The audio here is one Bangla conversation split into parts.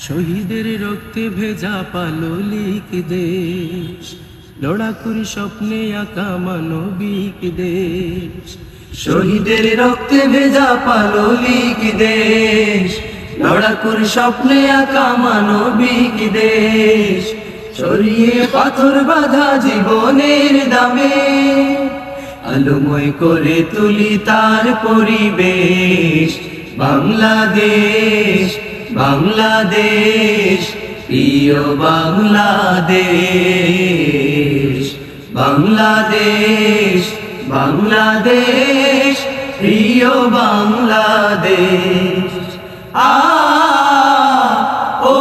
শহীদের রক্তে ভেজা পাললিক দেশ, লড়াকুর স্বপ্নে আঁকা মানবিক দেশ। শহীদের রক্তে ভেজা পাললিক দেশ, লড়াকুর স্বপ্নে আঁকা মানবিক দেশ। ছড়িয়ে পাথর বাঁধা জীবনের দামে, আলোময় করে তুলি তার পরিবেশ। বাংলাদেশ, বাংলাদেশ, প্রিয় বাংলাদেশ। বাংলাদেশ, বাংলাদেশ, প্রিয় বাংলাদেশ। ও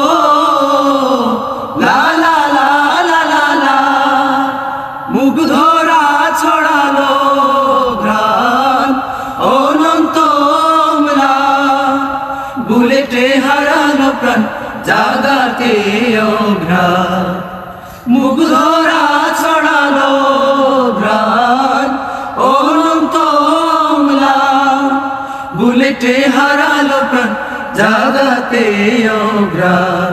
লা লা লা লা লা লা, মুগ্ধরা ছড়ালো ঘ্রাণ অনন্ত ম্লান, বুলেটে হারালো প্রাণ জাগাতে অঘ্রাণ। মুগ্ধরা ছড়ালো ঘ্রাণ অনন্ত ম্লান, বুলেটে হারালো প্রাণ জাগাতে অঘ্রাণ।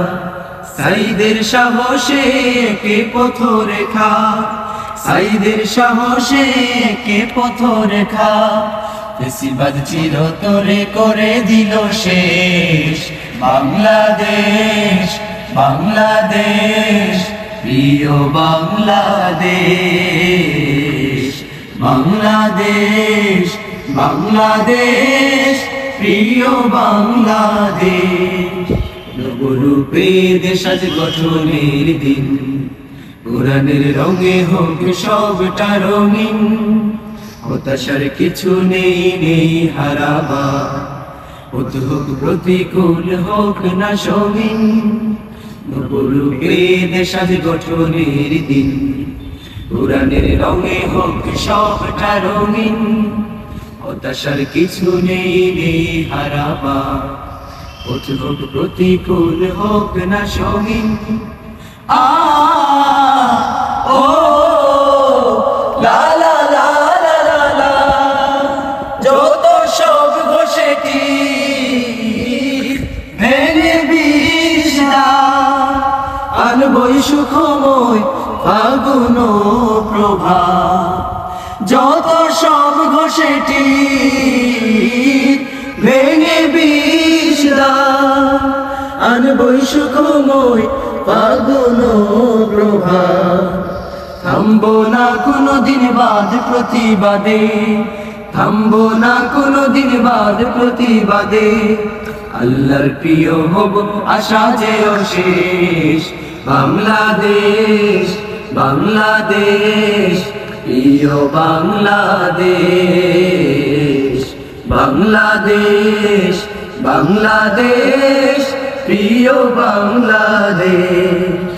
সাইদের সাহসে কে পথরেখা, সাইদের সাহসে কে পথরেখা, ফেসিবাদ চিরতরে করে দিল শেষ। বাংলাদেশ, বাংলাদেশ, প্রিয় বাংলাদেশ। বাংলাদেশ, বাংলাদেশ, প্রিয় বাংলাদেশ। নবরূপে দেশ আজ গঠনের দিন, কোরআনের রঙে হোক সবটা রঙিন। হতাশার কিছু নেই, নেই হারাবা, হতে হোক প্রতিকূল হোক না সঙ্গীন। নবরূপে দেশ আজ গঠনের দিন, কোরআনের রঙে হোক সবটা রঙিন। হতাশার কিছু নেই, নেই হারাবা, হতে হোক প্রতিকূল হোক না সঙ্গীন। ও লা লা লা লা লা লা, যত সব ঘষেটি ভেঙে বিষ দাও, আনবই সুখময় ফাগুন প্রভা। যত সব ঘষেটি ভেঙে বিষ দাও, আনবই সুখময় ফাগুন প্রভা। থামবো না কোনদিন বাদ প্রতিবাদে, থামবো না কোনদিন বাদ প্রতিবাদে। আল্লাহর প্রিয় হব আশা যে অশেষ। বাংলাদেশ, বাংলাদেশ, প্রিয় বাংলাদেশ। বাংলাদেশ, বাংলাদেশ, প্রিয় বাংলাদেশ।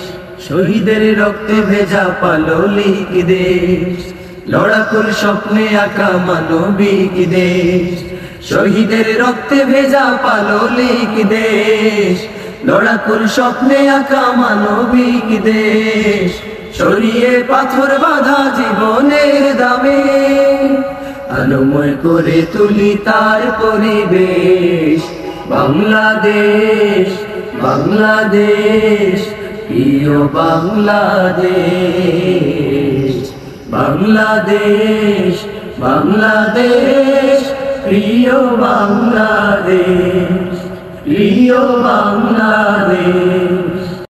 শহীদের রক্তে ভেজা পাললিক দেশ, লড়াকুর স্বপ্নে আঁকা মানবিক দেশ। শহীদের রক্তে ভেজা পাললিক দেশ, লড়াকুর স্বপ্নে আঁকা মানবিক দেশ। ছড়িয়ে পাথর বাঁধা জীবনের দামে, আলোময় করে তুলি তার পরিবেশ। বাংলাদেশ, বাংলাদেশ, প্রিয় বাংলাদেশ। বাংলাদেশ, বাংলাদেশ, প্রিয় বাংলাদেশ, প্রিয় বাংলাদেশ।